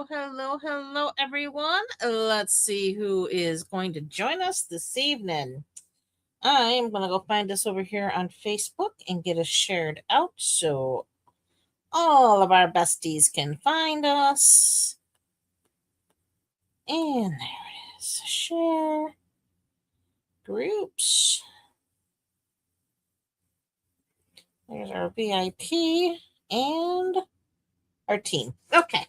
Hello, everyone. Let's see who is going to join us this evening. I am going to go find us over here on Facebook and get us shared out so all of our besties can find us. And there it is. Share groups. There's our VIP and our team. Okay.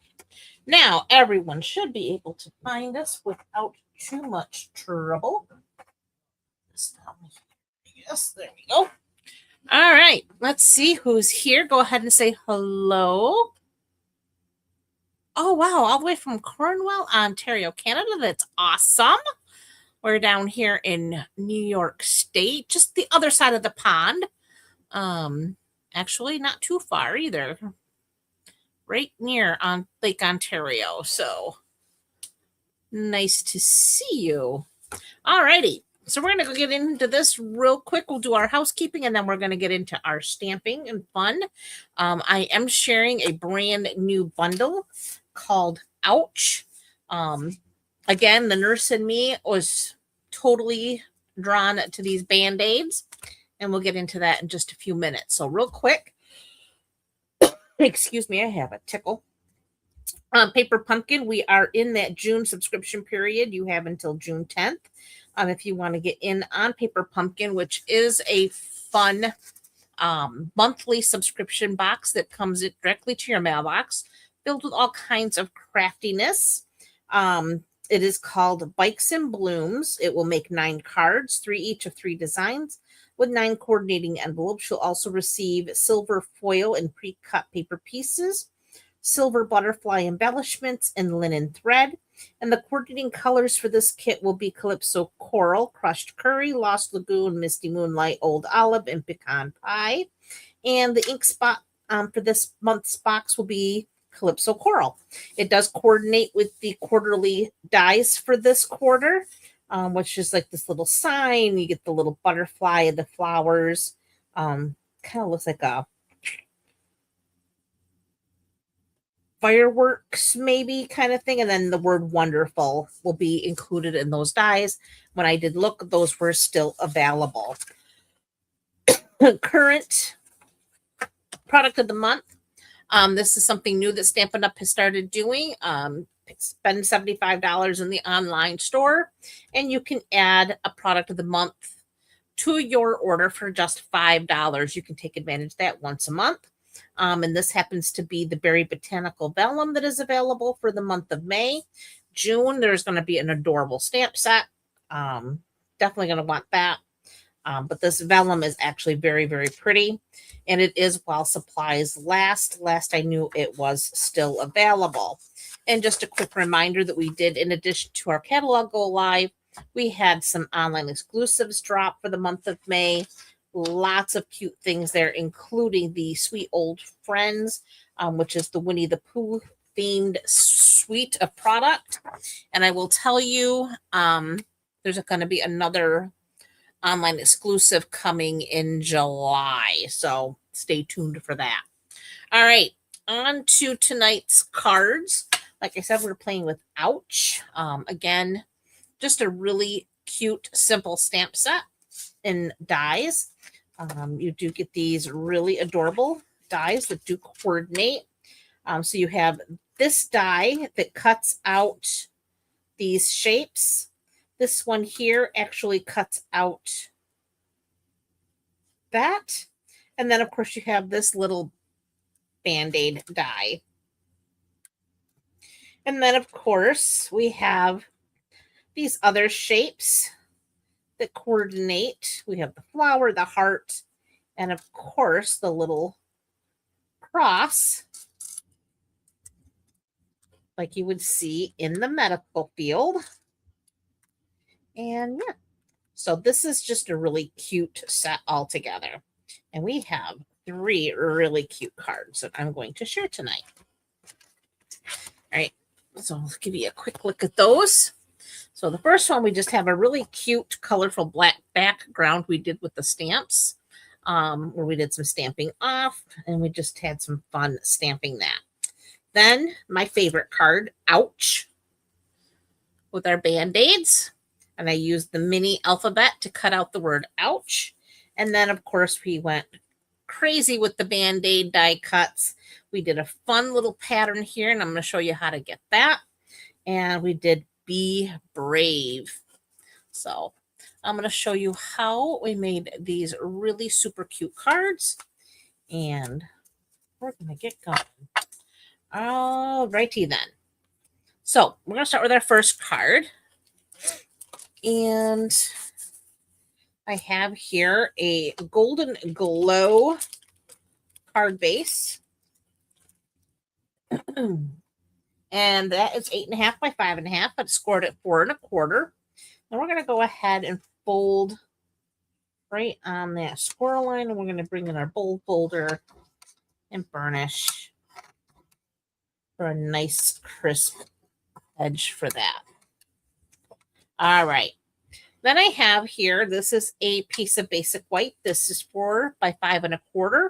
Now, everyone should be able to find us without too much trouble. Yes, there we go. All right, let's see who's here. Go ahead and say hello. Oh, wow, all the way from Cornwall, Ontario, Canada. That's awesome. We're down here in New York State, just the other side of the pond. Actually, not too far either. Right near on Lake Ontario. So nice to see you. All righty. So we're going to go get into this real quick. We'll do our housekeeping and then we're going to get into our stamping and fun. I am sharing a brand new bundle called Ouch. Again, the nurse in me was totally drawn to these band-aids, and we'll get into that in just a few minutes. So real quick, excuse me, I have a tickle. Paper Pumpkin, we are in that June subscription period. You have until June 10th. If you want to get in on Paper Pumpkin, which is a fun monthly subscription box that comes directly to your mailbox, filled with all kinds of craftiness. It is called Bikes and Blooms. It will make 9 cards, 3 each of 3 designs, with 9 coordinating envelopes. You'll also receive silver foil and pre-cut paper pieces, silver butterfly embellishments, and linen thread. And the coordinating colors for this kit will be Calypso Coral, Crushed Curry, Lost Lagoon, Misty Moonlight, Old Olive, and Pecan Pie. And the ink spot for this month's box will be Calypso Coral. It does coordinate with the quarterly dies for this quarter, which is like this little sign. You get the little butterfly and the flowers. Kind of looks like a fireworks maybe kind of thing, and then the word wonderful will be included in those dies. When I did look, those were still available. Current product of the month. This is something new that Stampin' Up has started doing. Spend $75 in the online store, and you can add a product of the month to your order for just $5. You can take advantage of that once a month. And this happens to be the Berry Botanical Vellum that is available for the month of May. June, there's going to be an adorable stamp set. Definitely going to want that. But this vellum is actually very, very pretty. And it is while supplies last. Last I knew it was still available. And just a quick reminder that we did, in addition to our catalog go live, we had some online exclusives drop for the month of May. Lots of cute things there, including the Sweet Old Friends, which is the Winnie the Pooh themed suite of product. And I will tell you, there's going to be another online exclusive coming in July. So stay tuned for that. All right, on to tonight's cards. Like I said, we're playing with Ouch. Again, just a really cute, simple stamp set in dies. You do get these really adorable dies that do coordinate. So you have this die that cuts out these shapes. This one here actually cuts out that. And then, of course, you have this little Band-Aid die. And then, of course, we have these other shapes that coordinate. We have the flower, the heart, and of course the little cross, like you would see in the medical field. And yeah, so this is just a really cute set altogether. And we have 3 really cute cards that I'm going to share tonight. All right, so I'll give you a quick look at those. So the first one, we just have a really cute, colorful black background we did with the stamps, where we did some stamping off, and we just had some fun stamping that. Then my favorite card, Ouch, with our Band-Aids. And I used the mini alphabet to cut out the word ouch. And then, of course, we went crazy with the Band-Aid die cuts. We did a fun little pattern here, and I'm going to show you how to get that. And we did Be Brave. So I'm going to show you how we made these really super cute cards. And we're going to get going. All righty then. So we're going to start with our first card. And I have here a Golden Glow card base. And that is 8.5 by 5.5, but scored at 4 1/4. And we're going to go ahead and fold right on that square line. And we're going to bring in our bold folder and burnish for a nice crisp edge for that. All right. Then I have here, this is a piece of basic white. This is 4 by 5 1/4.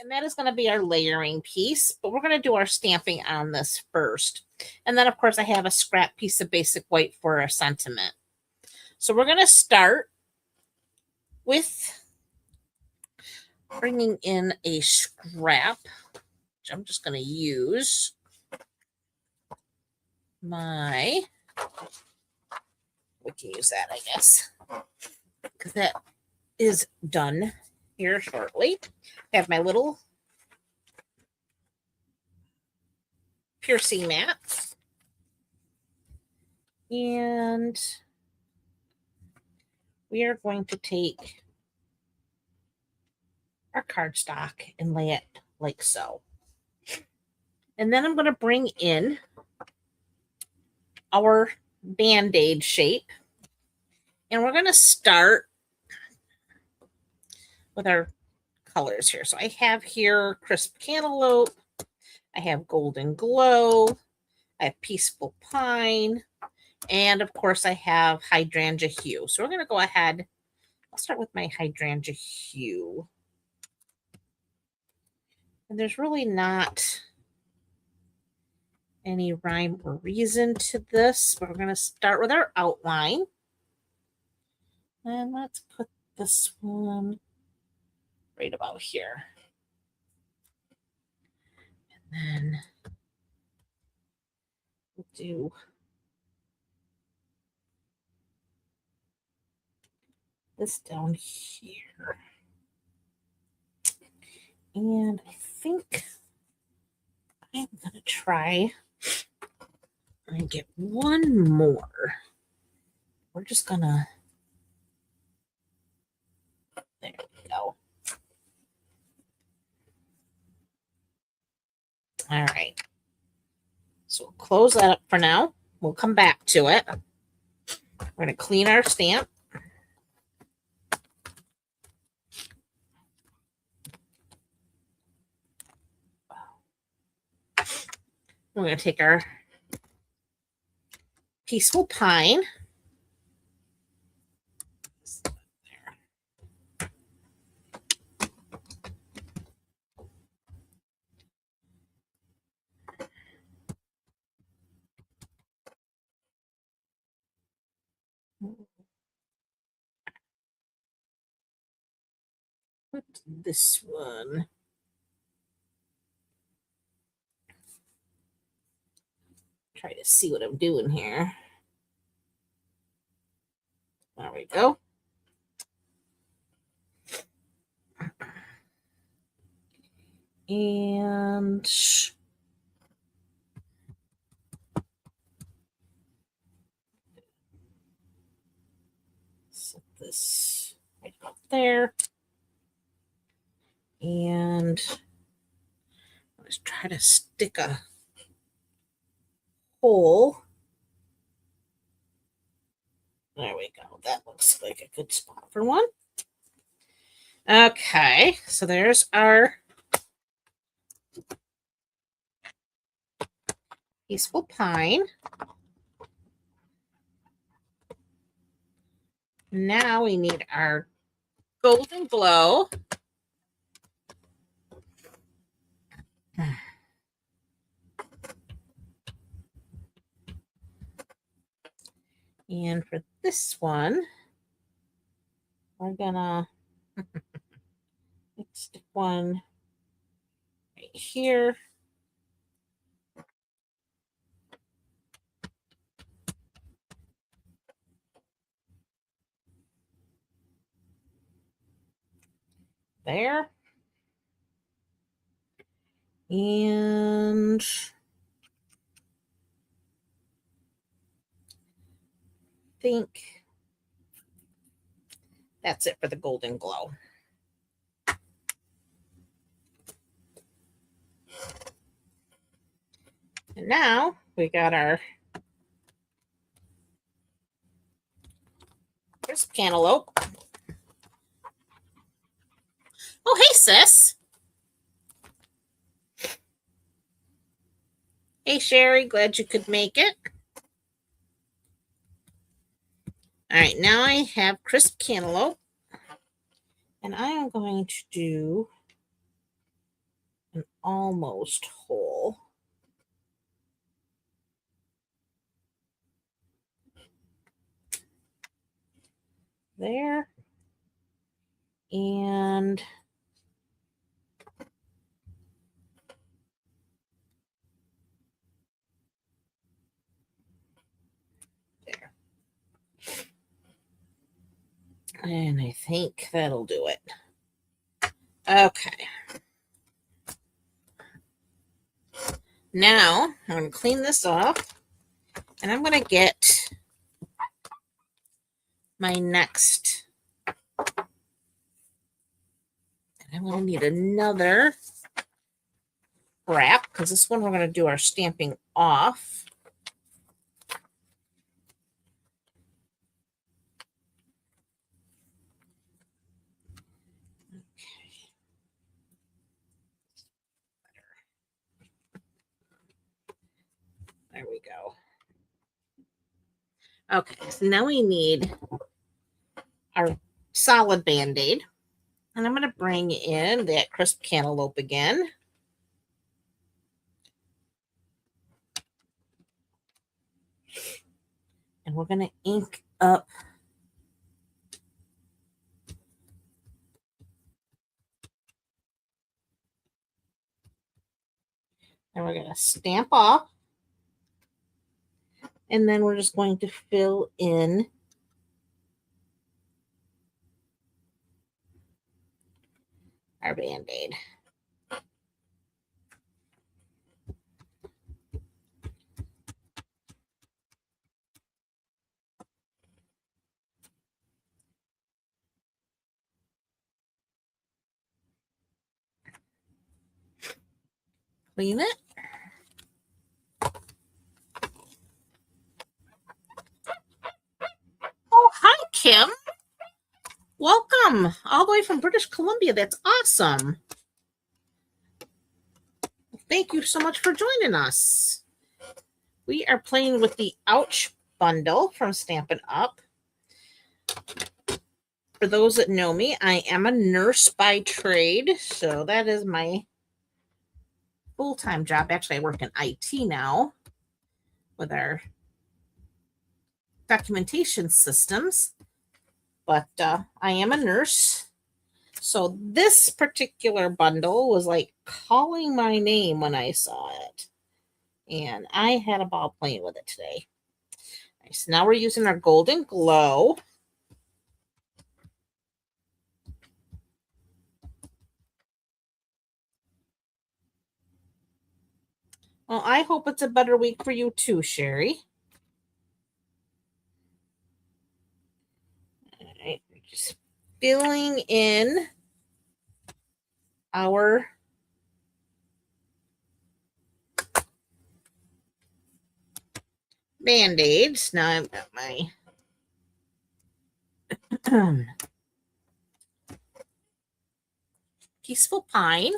And that is going to be our layering piece. But we're going to do our stamping on this first. And then, of course, I have a scrap piece of basic white for a sentiment. So we're going to start with bringing in a scrap, which I'm just going to use my... We can use that, I guess, because that is done here shortly. I have my little piercing mat. And we are going to take our cardstock and lay it like so. And then I'm going to bring in our Band-Aid shape. And we're going to start with our colors here. So I have here Crisp Cantaloupe. I have Golden Glow. I have Peaceful Pine. And of course I have Hydrangea Hue. So we're going to go ahead. I'll start with my Hydrangea Hue. And there's really not any rhyme or reason to this, but we're going to start with our outline. And let's put this one right about here. And then we'll do this down here. And I think I'm going to try and get one more. We're just going to, there we go. All right. So we'll close that up for now. We'll come back to it. We're going to clean our stamp. We're going to take our Peaceful Pine. Put this one. Try to see what I'm doing here. There we go. And set this right up there. And let's try to stick a hole. There we go. That looks like a good spot for one. Okay, so there's our Peaceful Pine. Now we need our Golden Glow. And for this one, we're gonna stick one right here. There. And I think that's it for the golden glow. And now we got our crisp cantaloupe. Oh, hey, sis. Hey, Sherry. Glad you could make it. All right, now I have crisp cantaloupe. And I am going to do an almost whole. There. And there. And I think that'll do it. Okay. Now I'm going to clean this off, and I'm going to get my next. And I'm going to need another wrap because this one we're going to do our stamping off. There we go. Okay, so now we need our solid Band-Aid. And I'm going to bring in that crisp cantaloupe again. And we're going to ink up and we're going to stamp off. And then we're just going to fill in our Band-Aid. Clean it. Oh, hi, Kim. Welcome all the way from British Columbia. That's awesome. Thank you so much for joining us. We are playing with the Ouch bundle from Stampin' Up. For those that know me, I am a nurse by trade, so that is my full-time job. Actually, I work in IT now with our documentation systems, but I am a nurse. So this particular bundle was like calling my name when I saw it, and I had a ball playing with it today. Right, so now we're using our golden glow. Well, I hope it's a better week for you too, Sherry. All right, just filling in our Band-Aids. Now I've got my Peaceful Pine.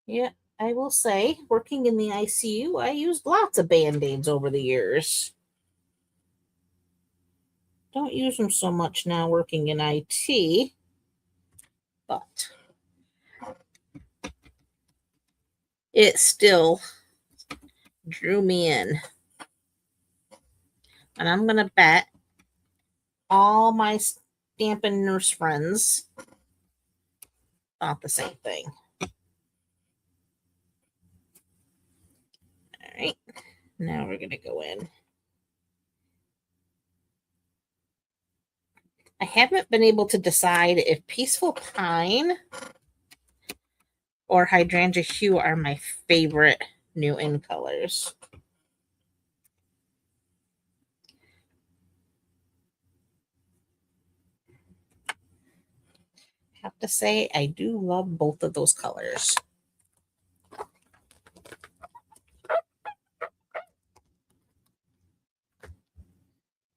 Yeah, I will say, working in the ICU, I used lots of Band-Aids over the years. Don't use them so much now working in IT, but it still drew me in. And I'm going to bet all my Stampin' Nurse friends thought the same thing. All right, now we're going to go in. I haven't been able to decide if Peaceful Pine or Hydrangea Hue are my favorite new in colors. I have to say, I do love both of those colors.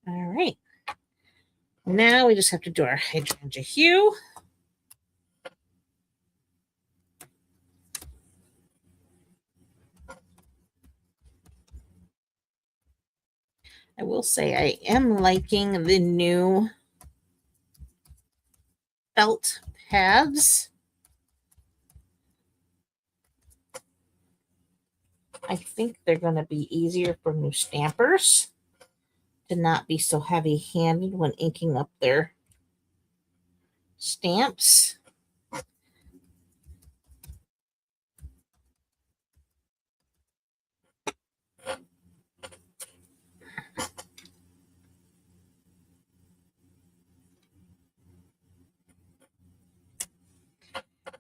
All right. Now we just have to do our Hydrangea Hue. I will say I am liking the new felt pads. I think they're going to be easier for new stampers to not be so heavy-handed when inking up their stamps.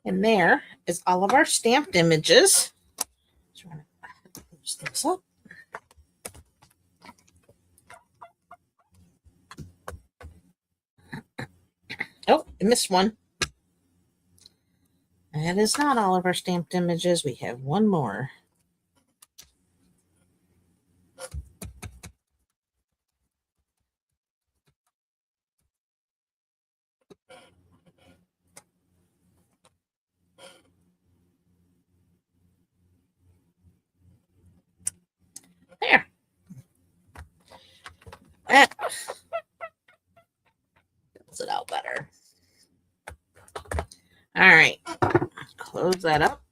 And there is all of our stamped images. So we're going to close this up. Oh, I missed one. That is not all of our stamped images. We have one more. There. That fills it out better. All right. Close that up.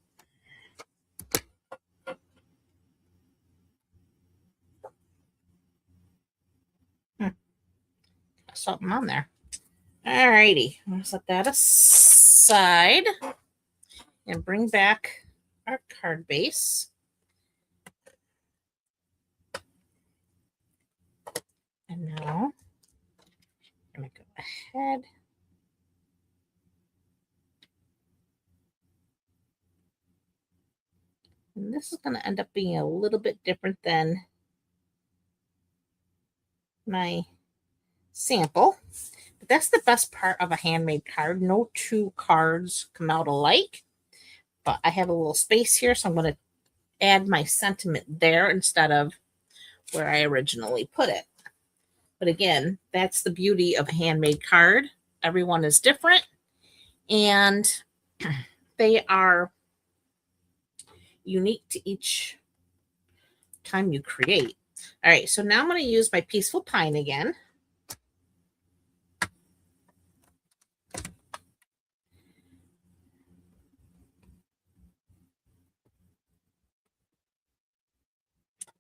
Something on there. All righty. Let's let that aside and bring back our card base. And now I'm going to go ahead. And this is going to end up being a little bit different than my sample. But that's the best part of a handmade card. No two cards come out alike. But I have a little space here, so I'm going to add my sentiment there instead of where I originally put it. But again, that's the beauty of a handmade card. Everyone is different, and they are unique to each time you create. All right, so now I'm going to use my Peaceful Pine again.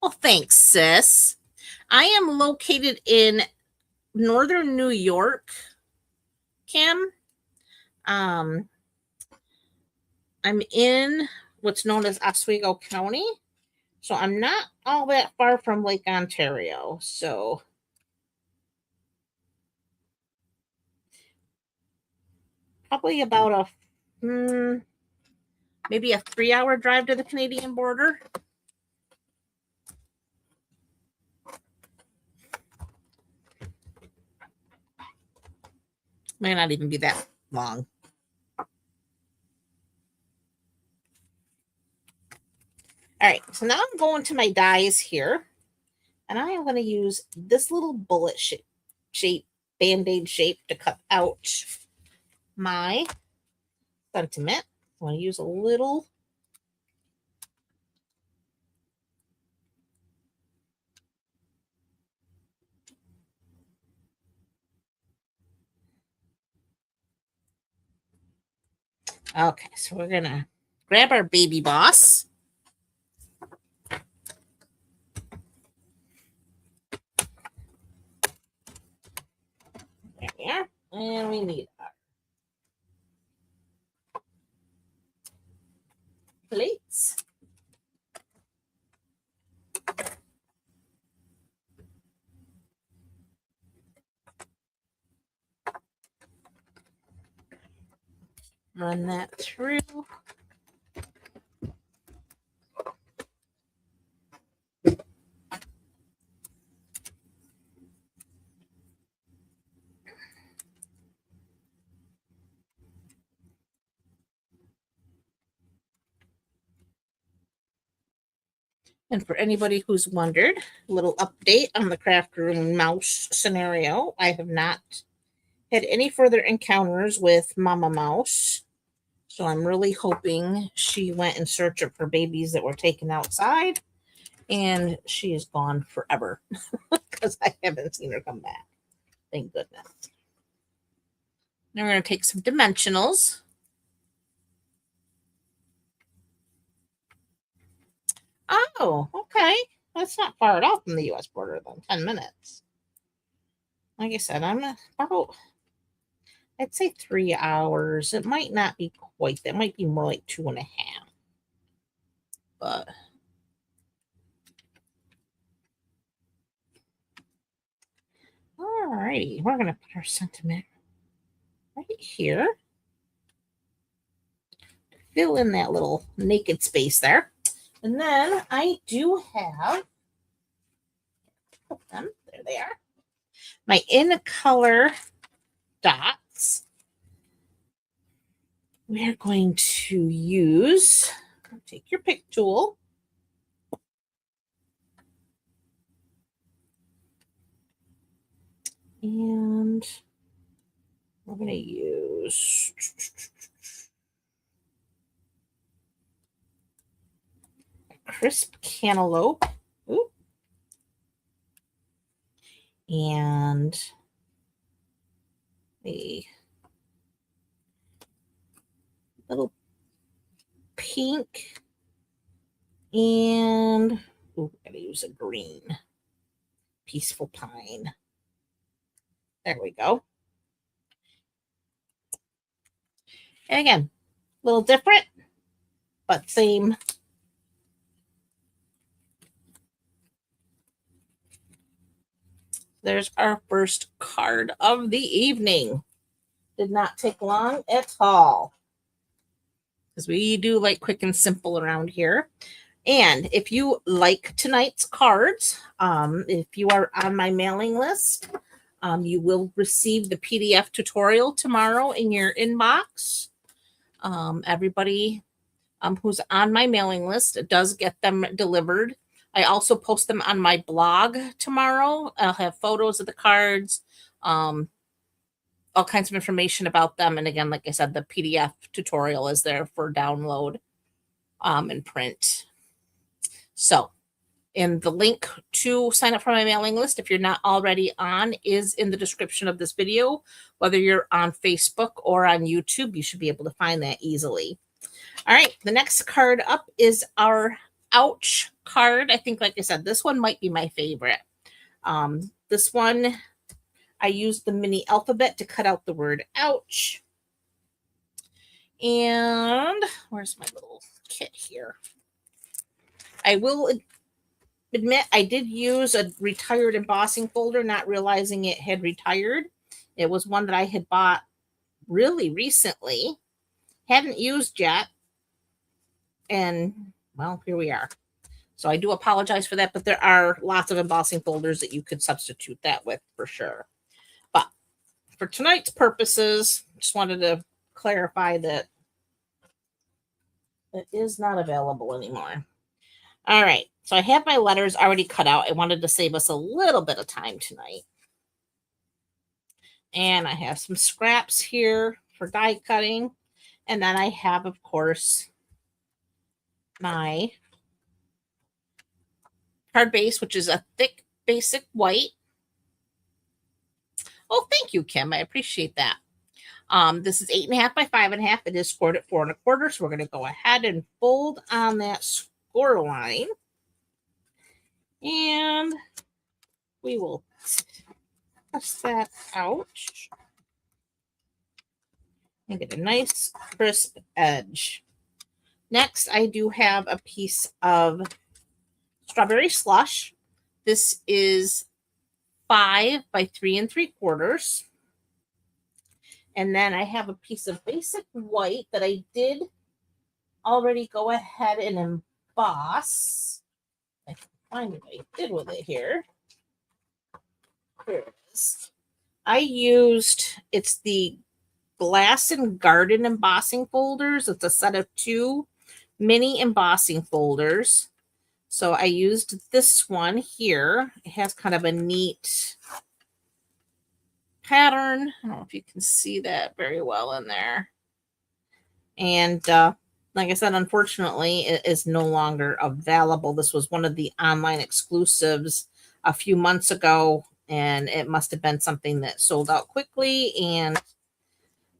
Well, thanks, sis. I am located in northern New York, Kim. I'm in what's known as Oswego County. So I'm not all that far from Lake Ontario. So probably about a maybe a 3-hour drive to the Canadian border. May not even be that long. All right, so now I'm going to my dies here, and I am going to use this little bullet shape, band-aid shape to cut out my sentiment. I want to use a little Okay, so we're going to grab our baby boss. There we are. And we need our plates. Run that through. And for anybody who's wondered, a little update on the craft room mouse scenario. I have not had any further encounters with Mama Mouse. So I'm really hoping she went in search of her babies that were taken outside and she is gone forever because I haven't seen her come back. Thank goodness. Now we're going to take some dimensionals. Oh, okay. That's not far at all from the U.S. border, then. 10 minutes. Like I said, I'm about, I'd say 3 hours. It might not be quite that. It might be more like 2.5. But all righty, we're going to put our sentiment right here. Fill in that little naked space there. And then I do have them. There they are. My in color dots. We're going to use, take your pick tool. And we're going to use a crisp cantaloupe. Ooh. And a little pink. And ooh, I'm going to use a green. Peaceful pine. There we go. And again, a little different, but same. There's our first card of the evening. Did not take long at all. Because we do like quick and simple around here. And if you like tonight's cards, if you are on my mailing list, you will receive the PDF tutorial tomorrow in your inbox. Everybody who's on my mailing list does get them delivered. I also post them on my blog tomorrow. I'll have photos of the cards, all kinds of information about them. And again, like I said, the PDF tutorial is there for download and print. So, and the link to sign up for my mailing list, if you're not already on, is in the description of this video. Whether you're on Facebook or on YouTube, you should be able to find that easily. All right, the next card up is our Ouch card. I think, like I said, this one might be my favorite. This one, I used the mini alphabet to cut out the word ouch. And where's my little kit here? I will admit I did use a retired embossing folder, not realizing it had retired. It was one that I had bought really recently, hadn't used yet. And, well, here we are. So I do apologize for that, but there are lots of embossing folders that you could substitute that with for sure. But for tonight's purposes, just wanted to clarify that it is not available anymore. All right, so I have my letters already cut out. I wanted to save us a little bit of time tonight. And I have some scraps here for die cutting. And then I have, of course, my card base, which is a thick basic white. Oh, thank you, Kim. I appreciate that. This is 8.5 by 5.5. It is scored at 4 1/4. So we're going to go ahead and fold on that score line. And we will test that out and get a nice crisp edge. Next, I do have a piece of strawberry slush. This is 5 by 3 3/4. And then I have a piece of basic white that I did already go ahead and emboss. I can find what I did with it here. Here it is. I used, it's the Glass and Garden embossing folders. It's a set of 2 mini embossing folders. So I used this one here. It has kind of a neat pattern. I don't know if you can see that very well in there. And like I said, unfortunately, it is no longer available. This was one of the online exclusives a few months ago, and it must have been something that sold out quickly, and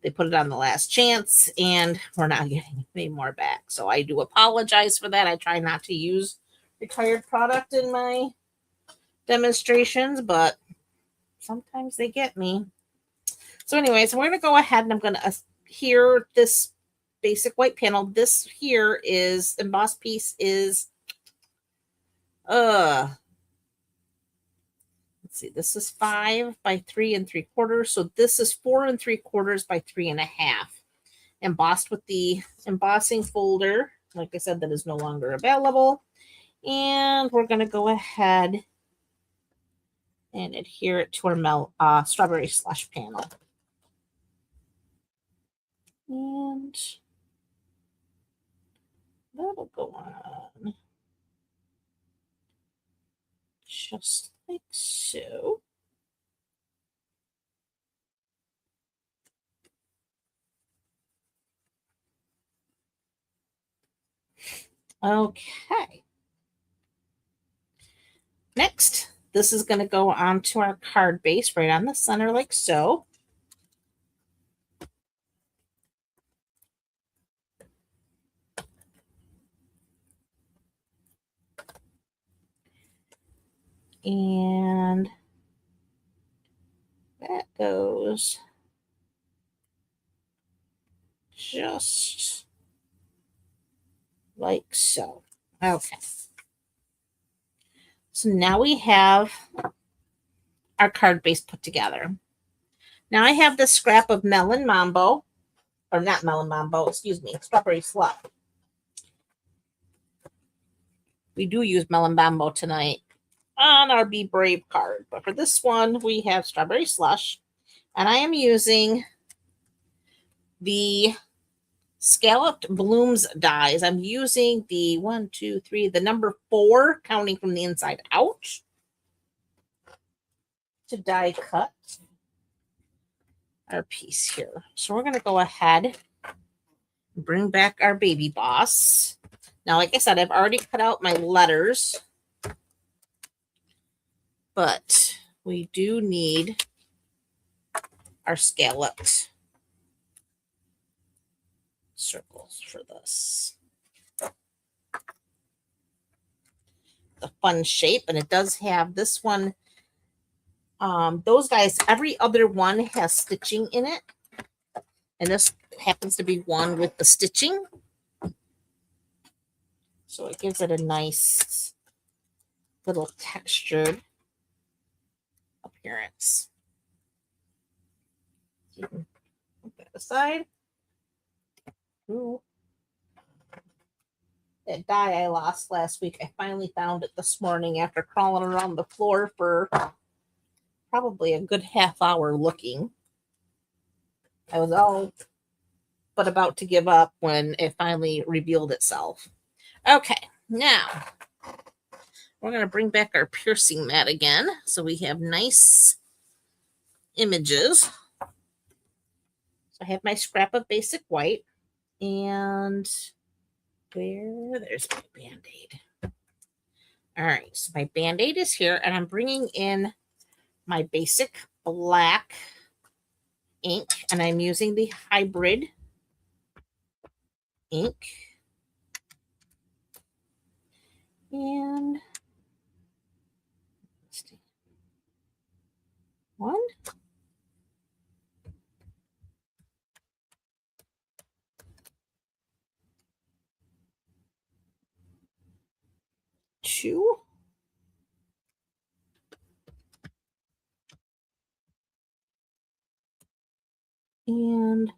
they put it on the last chance, and we're not getting any more back. So I do apologize for that. I try not to use retired product in my demonstrations, but sometimes they get me. So anyways, we're going to go ahead and I'm going to adhere this basic white panel. This here is embossed piece is let's see, this is 5 by 3 3/4. So this is 4 3/4 by 3.5. Embossed with the embossing folder. Like I said, that is no longer available. And we're going to go ahead and adhere it to our strawberry slush panel. And that'll go on just like so. Okay. Next, this is going to go onto our card base right on the center like so. And that goes just like so. Okay. So now we have our card base put together. Now I have this scrap of melon mambo, or not melon mambo, excuse me, strawberry slush. We do use melon mambo tonight on our Be Brave card, but for this one we have strawberry slush, and I am using the scalloped blooms dies. I'm using the 1, 2, 3, the number 4, counting from the inside out, to die cut our piece here. So we're going to go ahead and bring back our baby boss. Now, like I said, I've already cut out my letters, but we do need our scalloped circles for this. The fun shape, and it does have this one. Those guys, every other one has stitching in it, and this happens to be one with the stitching, so it gives it a nice little textured appearance. You can put that aside. Ooh. That die I lost last week, I finally found it this morning after crawling around the floor for probably a good half hour looking. I was all but about to give up when it finally revealed itself. Okay, now we're going to bring back our piercing mat again so we have nice images. So I have my scrap of basic white, and there's my Band-Aid. All right, so my Band-Aid is here, and I'm bringing in my basic black ink, and I'm using the hybrid ink. And let's see. 1, 2, and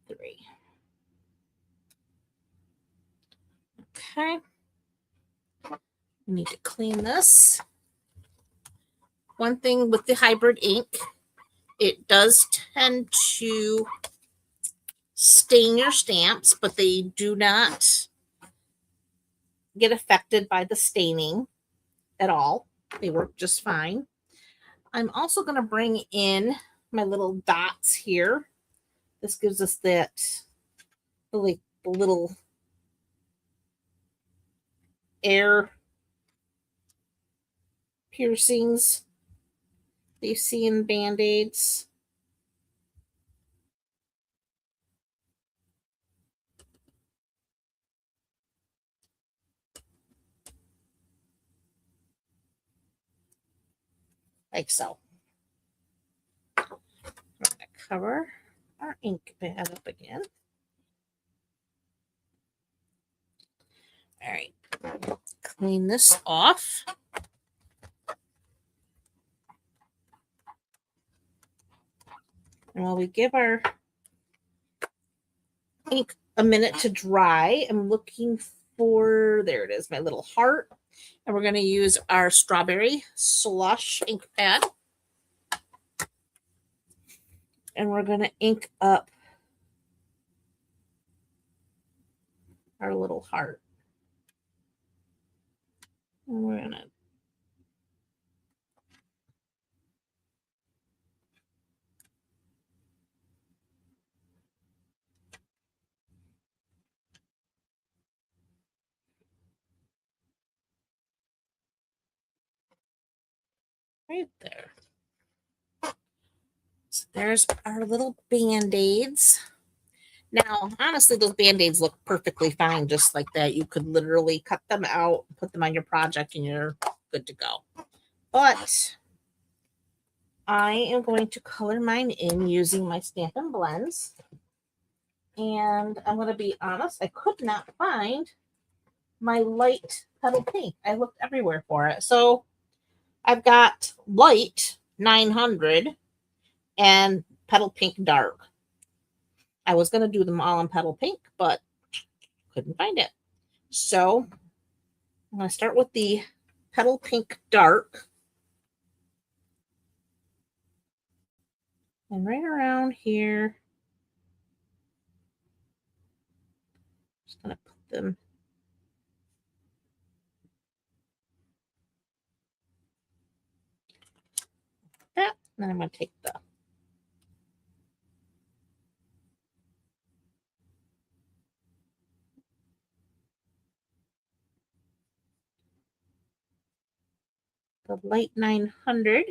3. Okay. I need to clean this. One thing with the hybrid ink, it does tend to stain your stamps, but they do not get affected by the staining at all. They work just fine. I'm also going to bring in my little dots here. This gives us that really little air piercings that you see in band-aids. Like so. I'm going to cover our ink pad up again. All right. Clean this off. And while we give our ink a minute to dry, I'm looking for, there it is, my little heart. And we're going to use our strawberry slush ink pad. And we're going to ink up our little heart. And we're going to right there. So there's our little band-aids. Now, honestly, those band-aids look perfectly fine just like that. You could literally cut them out, put them on your project, and you're good to go. But I am going to color mine in using my Stampin' Blends. And I'm going to be honest, I could not find my light petal pink. I looked everywhere for it. So I've got light 900 and petal pink dark. I was going to do them all in petal pink, but couldn't find it. So I'm going to start with the petal pink dark. And right around here, just going to put them like that. And then I'm going to take the light 900.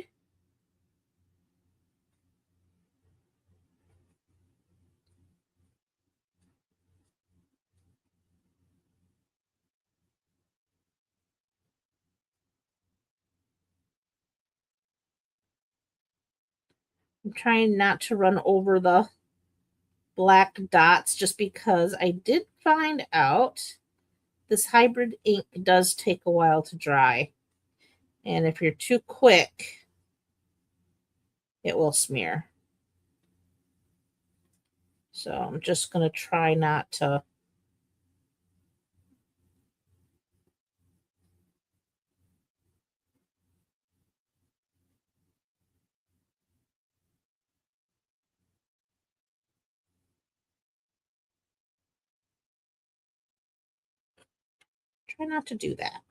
I'm trying not to run over the black dots just because I did find out this hybrid ink does take a while to dry. And if you're too quick, it will smear. So I'm just going to try not to do that.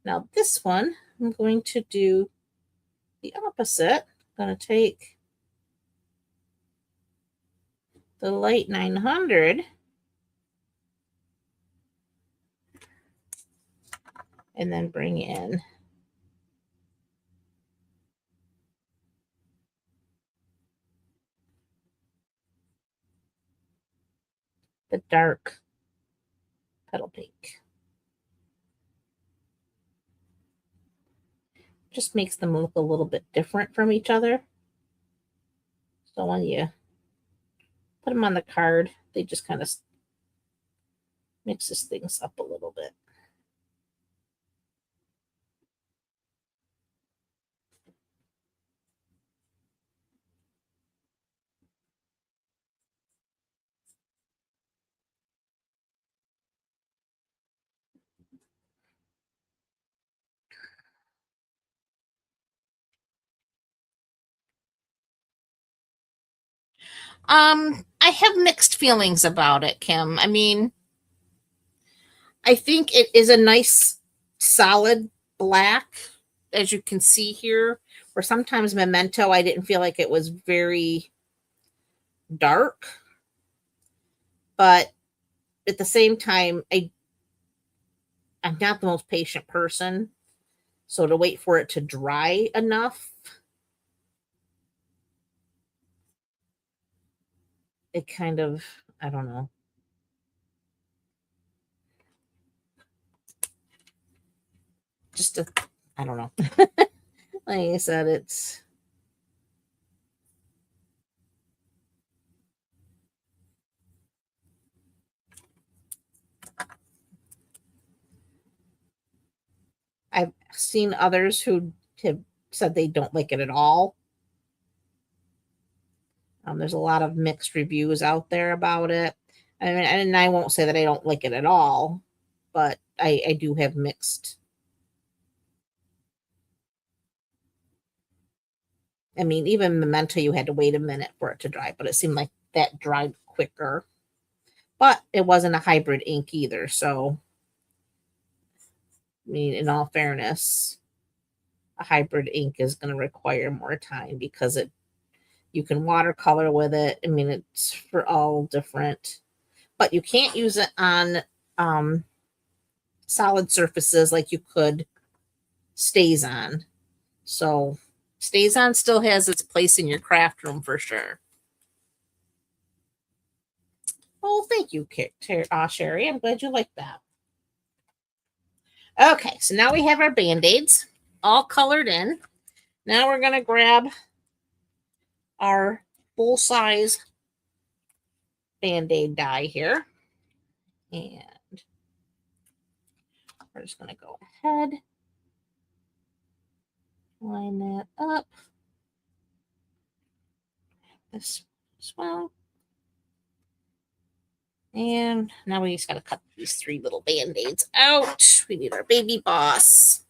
Now this one, I'm going to do the opposite. I'm going to take the light 900 and then bring in dark petal pink. Just makes them look a little bit different from each other. So when you put them on the card, they just kind of mixes things up a little bit. I have mixed feelings about it, Kim. I mean, I think it is a nice solid black, as you can see here, where sometimes Memento, I didn't feel like it was very dark. But at the same time, I'm not the most patient person. So to wait for it to dry enough, it kind of, I don't know. Just a, I don't know. Like I said, it's I've seen others who have said they don't like it at all. There's a lot of mixed reviews out there about it. I mean, and I won't say that I don't like it at all, but I do have mixed. I mean, even Memento, you had to wait a minute for it to dry, but it seemed like that dried quicker. But it wasn't a hybrid ink either. So, I mean, in all fairness, a hybrid ink is going to require more time because you can watercolor with it. I mean, it's for all different, but you can't use it on solid surfaces like you could StazOn. So StazOn still has its place in your craft room for sure. Oh, thank you, Sherry. I'm glad you like that. Okay, so now we have our Band-Aids all colored in. Now we're going to grab our full-size Band-Aid die here. And we're just going to go ahead, line that up. This as well. And now we just got to cut these 3 little Band-Aids out. We need our baby boss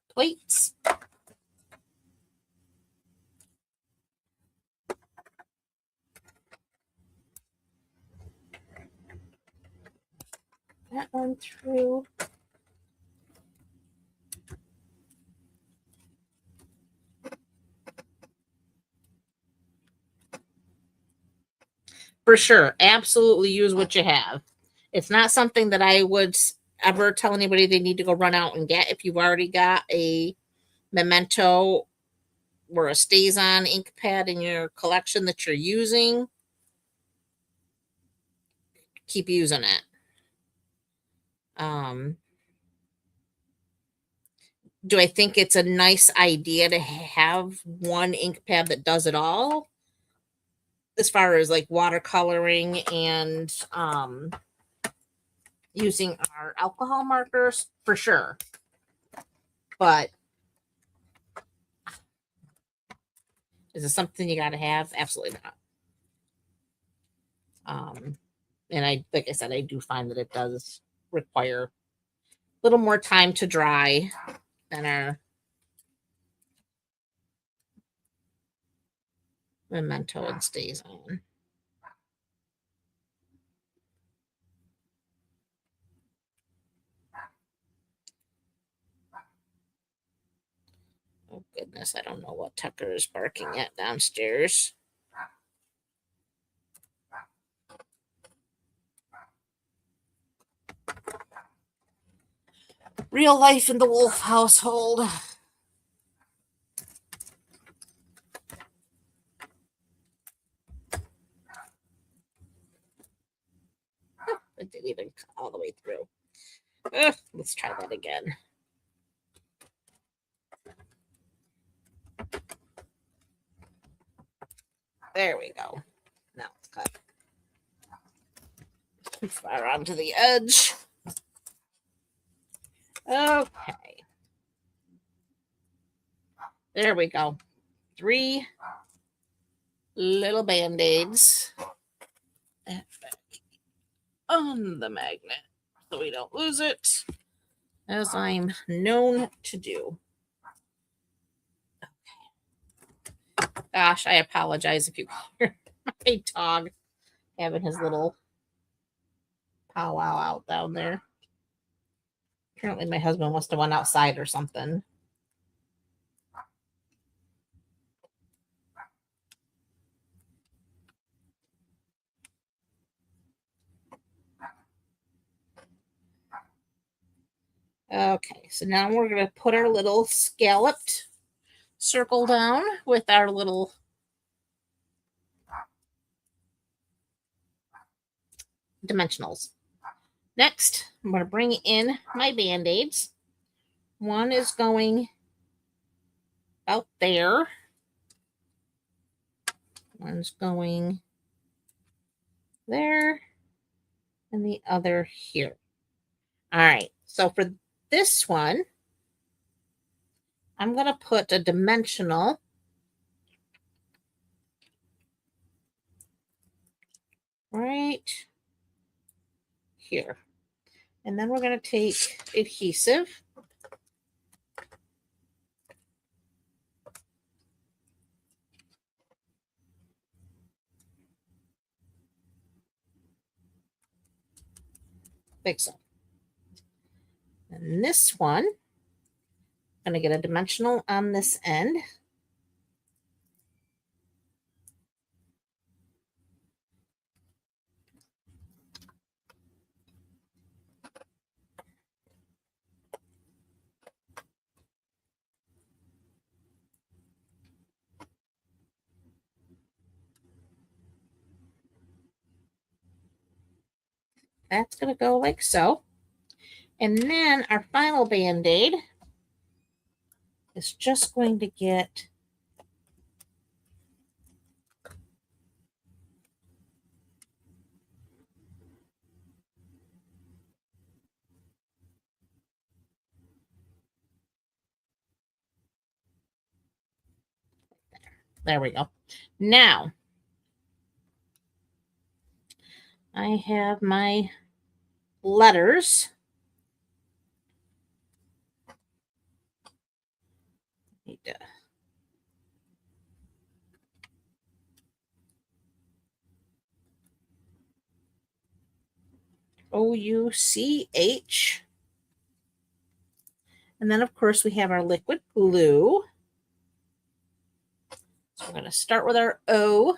plates. That one through. For sure. Absolutely use what you have. It's not something that I would ever tell anybody they need to go run out and get. If you've already got a Memento or a StazOn ink pad in your collection that you're using, keep using it. Do I think it's a nice idea to have one ink pad that does it all? As far as like watercoloring and using our alcohol markers, for sure. But is it something you got to have? Absolutely not. And like I said, I do find that it does require a little more time to dry than our Memento and StazOn. Oh goodness, I don't know what Tucker is barking at downstairs. Real life in the Wolf household. all the way through. Let's try that again. There we go. Now it's cut too far onto the edge. Okay. There we go. 3 little band-aids on the magnet so we don't lose it, as I'm known to do. Okay. Gosh, I apologize if you hear my dog having his little powwow out down there. Apparently my husband must have went outside or something. Okay, so now we're going to put our little scalloped circle down with our little dimensionals. Next, I'm going to bring in my band-aids. One is going out there. One's going there. And the other here. All right, so for this one, I'm going to put a dimensional right here. And then we're going to take adhesive. Like so. And this one, I'm going to get a dimensional on this end. That's going to go like so. And then our final band-aid is just going to get there we go. Now, I have my letters. Need to O-U-C-H. And then, of course, we have our liquid glue. So we're going to start with our O.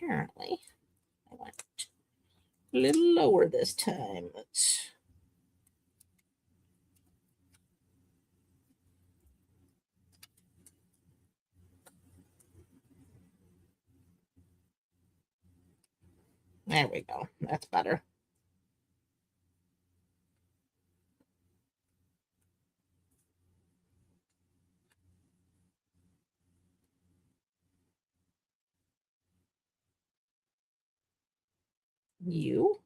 Apparently, I went a little lower this time. Let's there we go. That's better. U.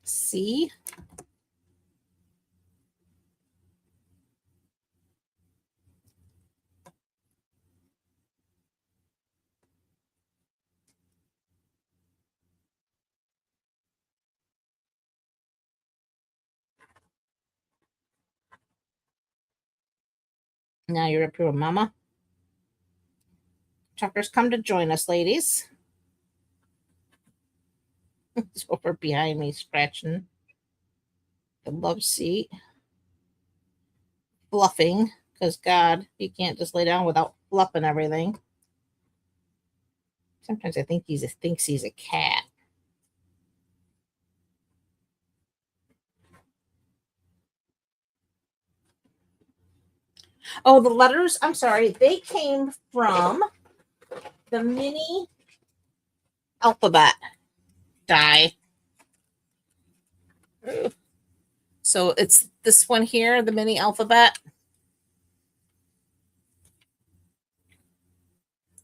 C. Now you're up here, Mama. Tucker's come to join us, ladies. It's over behind me scratching the love seat. Fluffing, because God, you can't just lay down without fluffing everything. Sometimes I think he thinks he's a cat. Oh, the letters, I'm sorry, they came from the mini alphabet die. So it's this one here, the mini alphabet.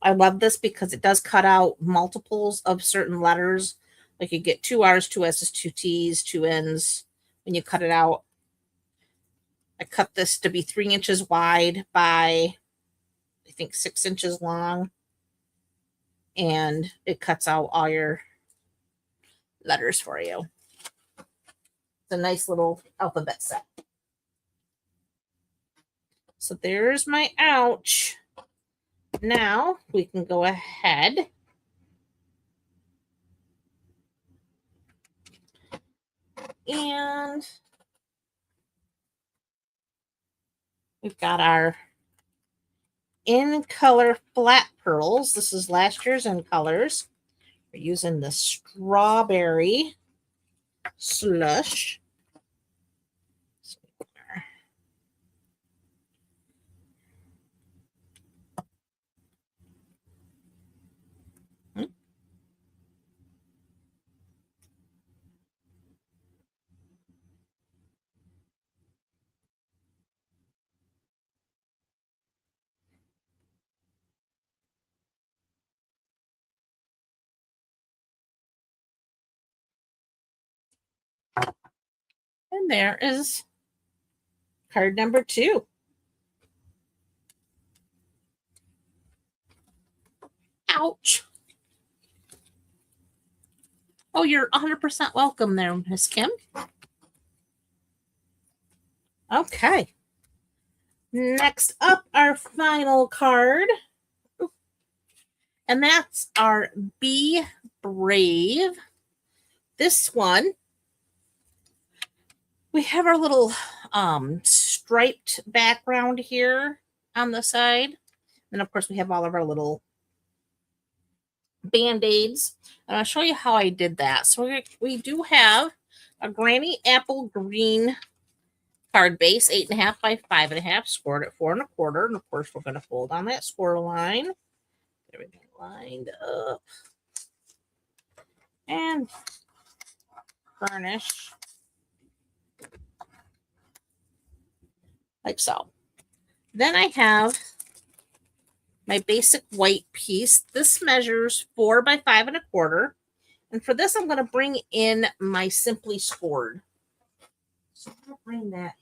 I love this because it does cut out multiples of certain letters. Like you get 2 R's, 2 S's, 2 T's, 2 N's when you cut it out. I cut this to be 3 inches wide by, I think, 6 inches long. And it cuts out all your letters for you. It's a nice little alphabet set. So there's my ouch. Now we can go ahead and we've got our in color flat pearls. This is last year's in colors. We're using the strawberry slush. And there is card number 2. Ouch. Oh, you're 100% welcome there, Miss Kim. Okay. Next up, our final card. And that's our Be Brave. This one, we have our little striped background here on the side. And of course, we have all of our little band-aids. And I'll show you how I did that. So we do have a Granny Apple Green card base, 8.5 by 5.5, scored at 4 1/4. And of course, we're going to fold on that score line. Everything lined up. And burnish like so. Then I have my basic white piece. This measures 4 by 5 1/4. And for this, I'm going to bring in my Simply Scored. So I'll bring that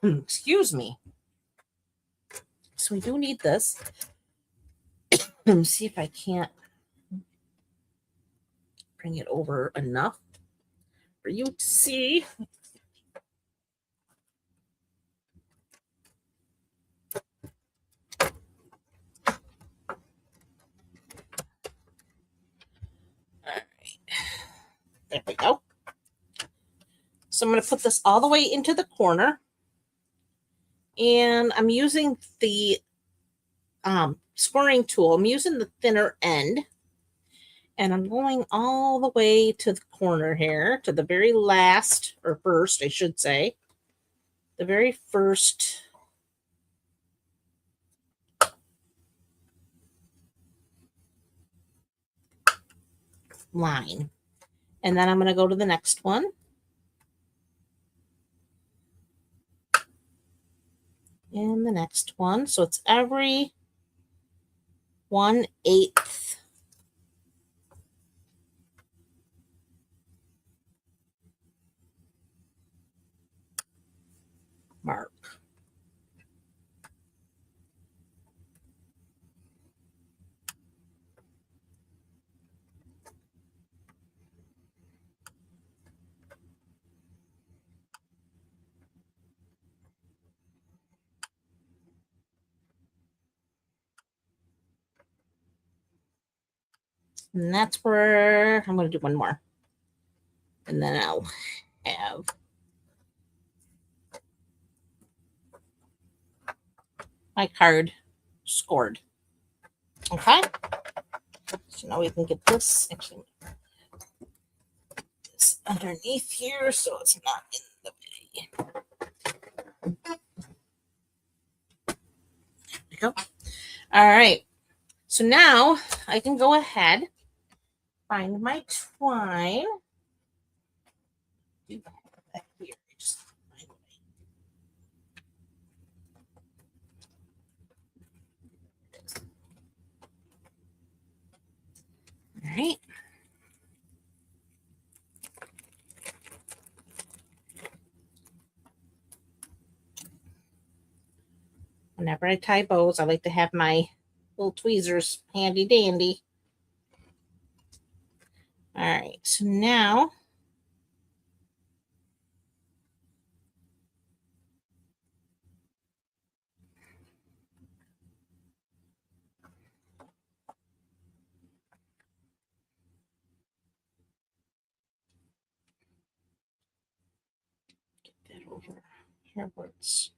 in. Excuse me. So we do need this. Let me see if I can't bring it over enough for you to see. All right. There we go. So I'm going to put this all the way into the corner. And I'm using the scoring tool. I'm using the thinner end. And I'm going all the way to the corner here, to the very last, or first, I should say. The very first line. And then I'm going to go to the next one. And the next one. So it's every 1/8 mark. And that's where I'm going to do one more. And then I'll have my card scored. Okay. So now we can get this actually this underneath here so it's not in the way. There we go. All right. So now I can go ahead, find my twine. Do that here. Just find it. All right. Whenever I tie bows, I like to have my little tweezers handy dandy. All right, so now get that over here where it's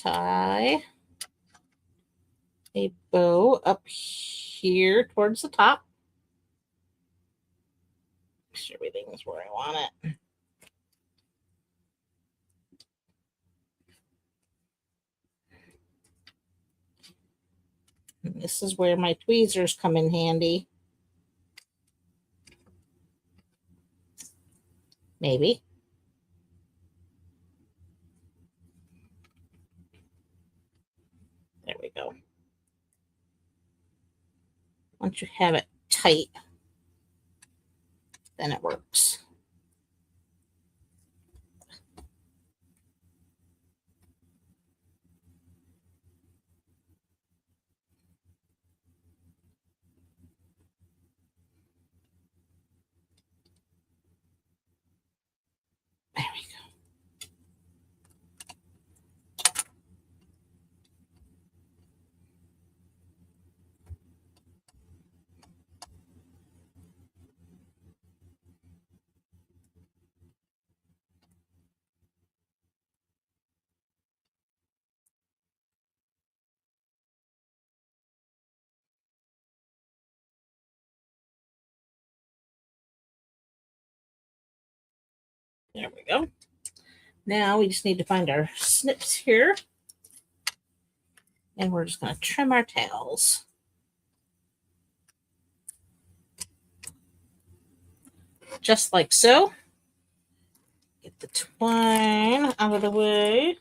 tie a bow up here towards the top. Make sure everything's where I want it. And this is where my tweezers come in handy. Maybe. There we go. Once you have it tight, then it works. There we go. There we go. Now we just need to find our snips here. And we're just going to trim our tails. Just like so. Get the twine out of the way.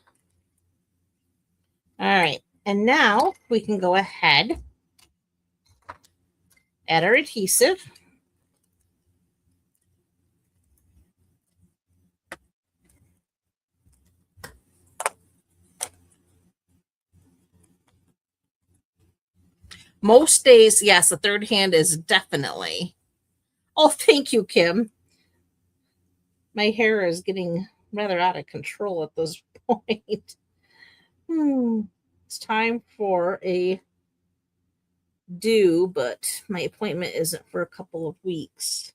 All right. And now we can go ahead, add our adhesive. Most days, yes, the third hand is definitely. Oh, thank you, Kim. My hair is getting rather out of control at this point. It's time for a do, but my appointment isn't for a couple of weeks.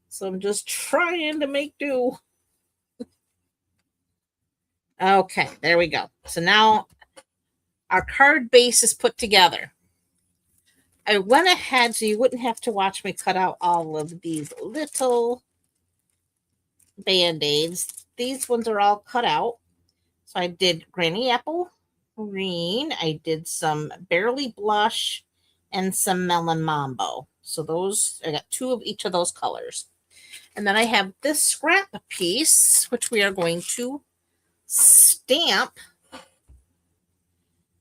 So I'm just trying to make do. Okay, there we go. So now our card base is put together. I went ahead so you wouldn't have to watch me cut out all of these little band-aids. These ones are all cut out. So I did Granny Apple Green. I did some Barely Blush and some Melon Mambo. So those, I got two of each of those colors. And then I have this scrap piece, which we are going to stamp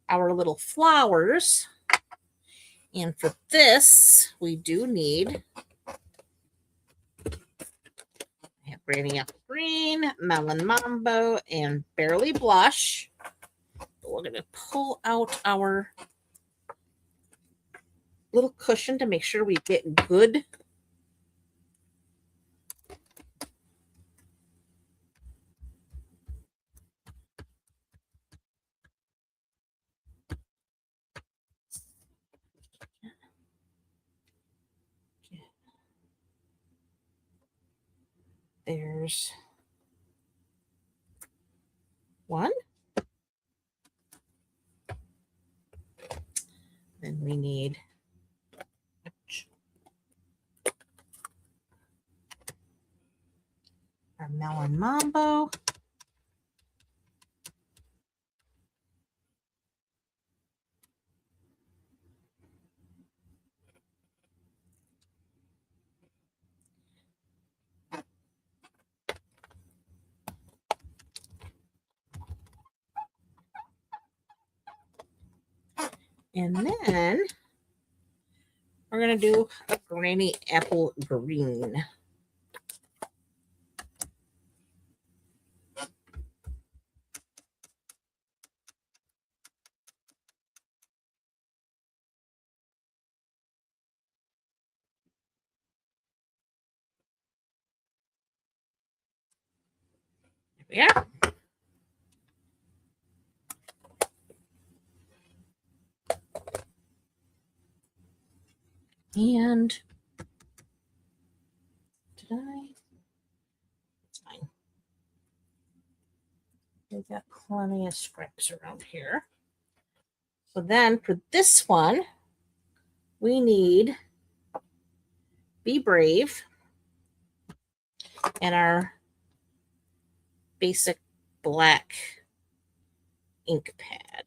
our little flowers. And for this, we do need, I have Granny Apple Green, Melon Mambo, and Barely Blush. But we're going to pull out our little cushion to make sure we get good. There's one. Then we need our melon mambo. And then we're going to do a granny apple green. Yeah. And did I? It's fine. We've got plenty of scraps around here. So then for this one, we need Be Brave and our basic black ink pad.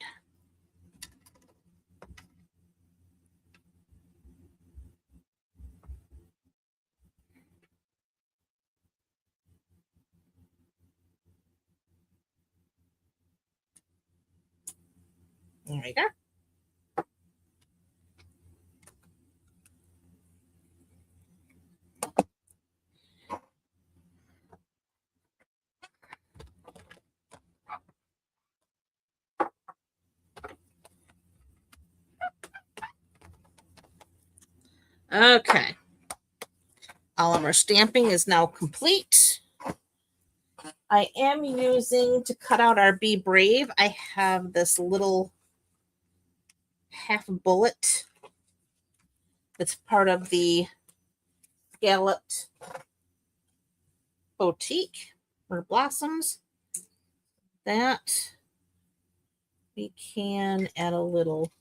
There we go. Okay. All of our stamping is now complete. I am using, to cut out our Be Brave, I have this little half bullet that's part of the scalloped boutique or blossoms. That we can add a little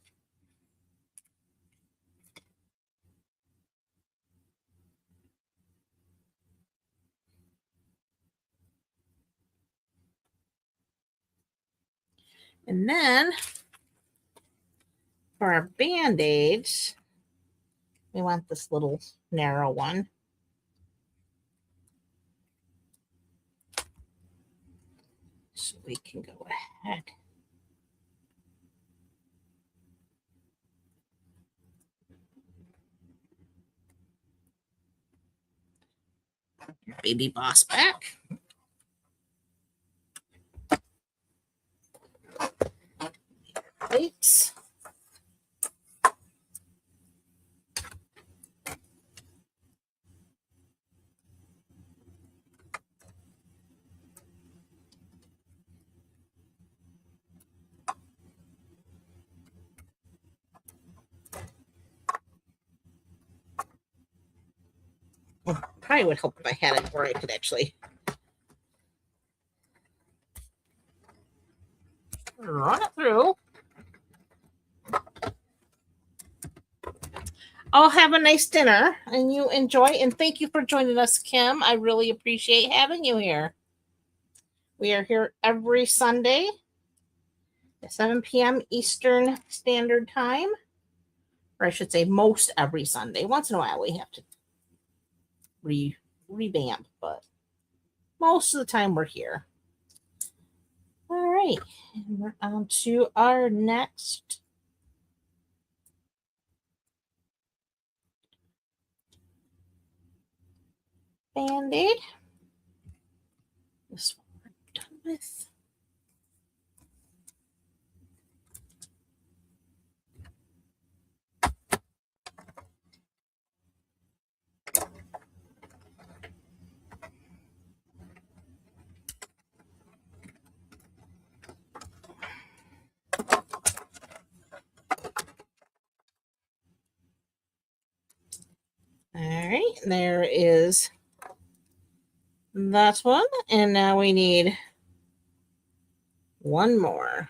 and then for our band-aids, we want this little narrow one. So we can go ahead. Baby Boss back. Plates. Probably would help if I had it where I could actually run it through. I'll have a nice dinner and you enjoy. And thank you for joining us, Kim. I really appreciate having you here. We are here every Sunday at 7 p.m. Eastern Standard Time. Or I should say most every Sunday. Once in a while we have to revamp, but most of the time we're here. All right. And we're on to our next Band-Aid. This one we're done with. is that one. And now we need one more.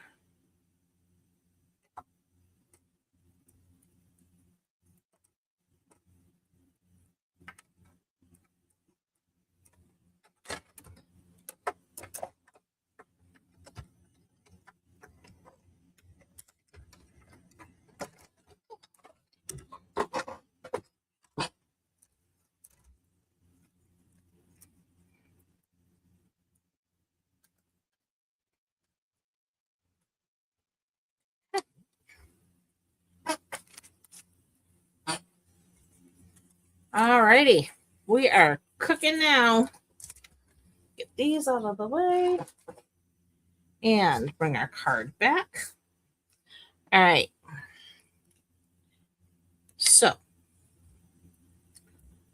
Alrighty, we are cooking now. Get these out of the way and bring our card back. All right. So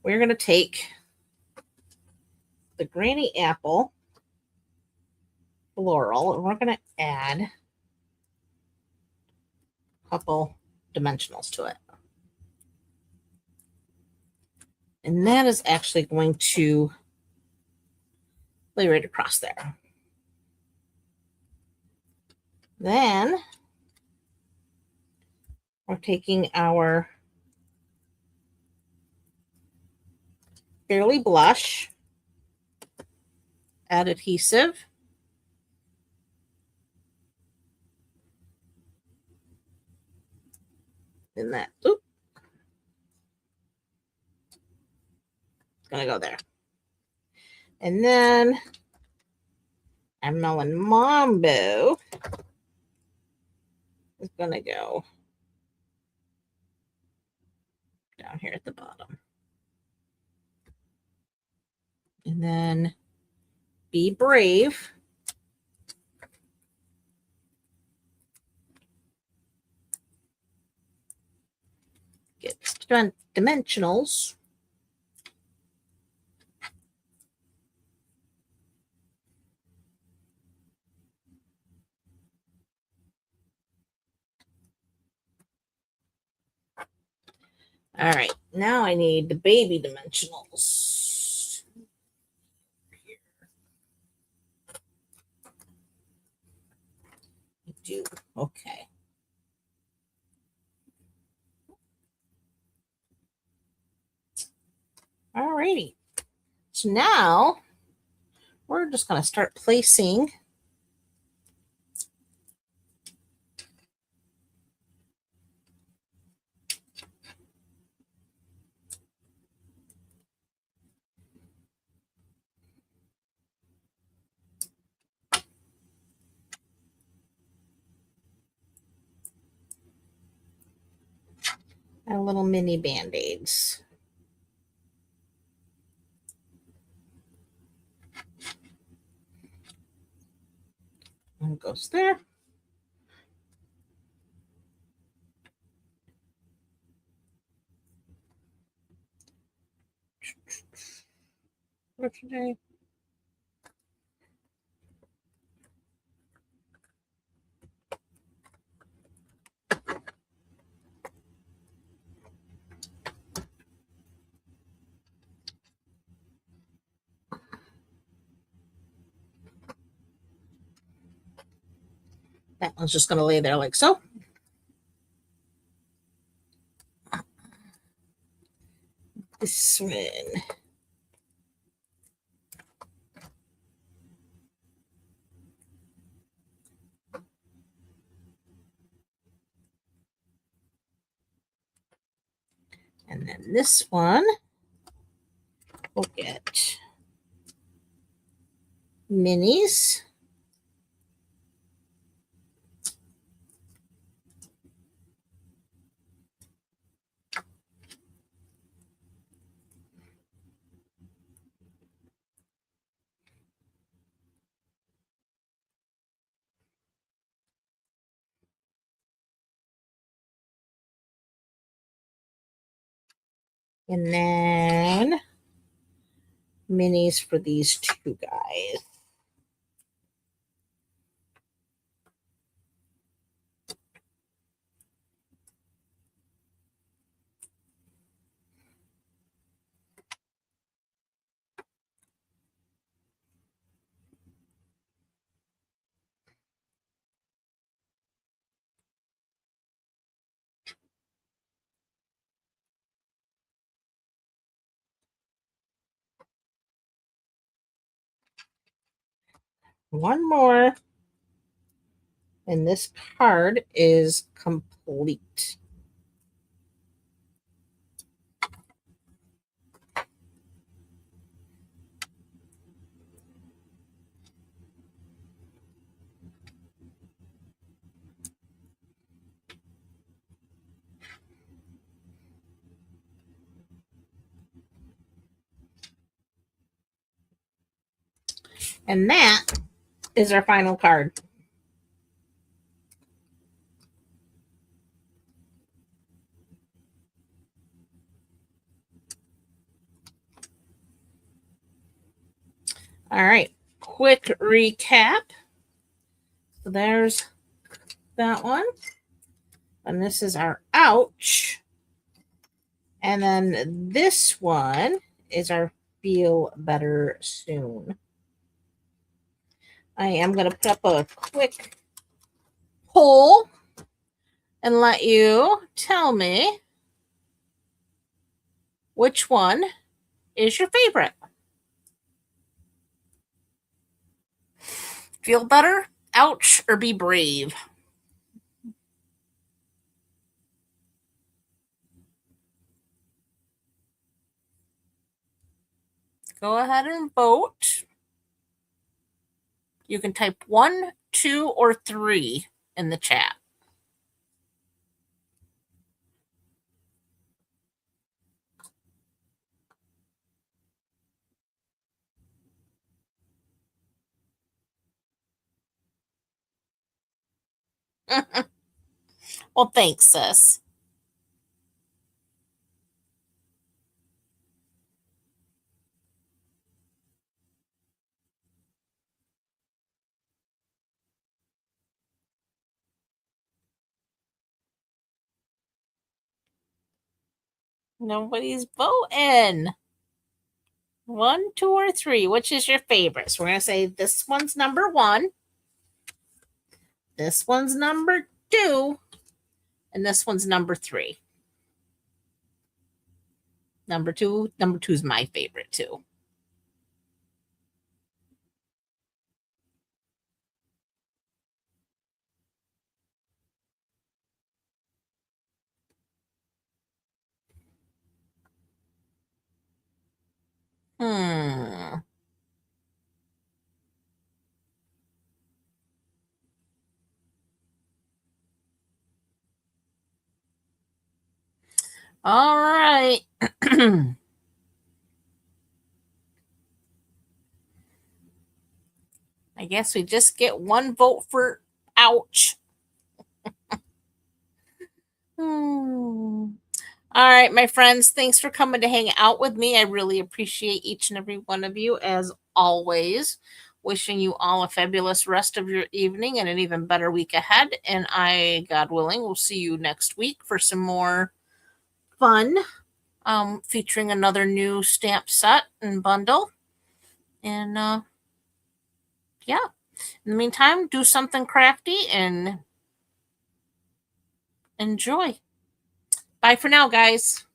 we're going to take the Granny Apple floral and we're going to add a couple dimensionals to it. And that is actually going to lay right across there. Then we're taking our Fairly Blush, add adhesive. And that, oop, it's going to go there. And then our Melon Mambo is going to go down here at the bottom. And then Be Brave. Get dimensionals. All right, now I need the baby dimensionals. Here. I do. Okay. All righty. So now we're just going to start placing our little mini band-aids. One goes there. For today. That one's just going to lay there like so. This one. And then this one will get minis. And then minis for these two guys. one more. And this card is complete. And that is our final card. All right, quick recap. So there's that one. And this is our ouch. And then this one is our feel better soon. I am going to put up a quick poll and let you tell me which one is your favorite. Feel better, ouch, or be brave? Go ahead and vote. You can type 1, 2, or 3 in the chat. Well, thanks, sis. Nobody's voting. 1, 2, or 3. Which is your favorite? So we're going to say this one's number 1. This one's number 2. And this one's number 3. Number 2 is my favorite too. Hmm. All right. I guess we just get one vote for ouch. All right, my friends, thanks for coming to hang out with me. I really appreciate each and every one of you, as always. Wishing you all a fabulous rest of your evening and an even better week ahead. And I, God willing, will see you next week for some more fun, featuring another new stamp set and bundle. And yeah, in the meantime, do something crafty and enjoy. Bye for now, guys.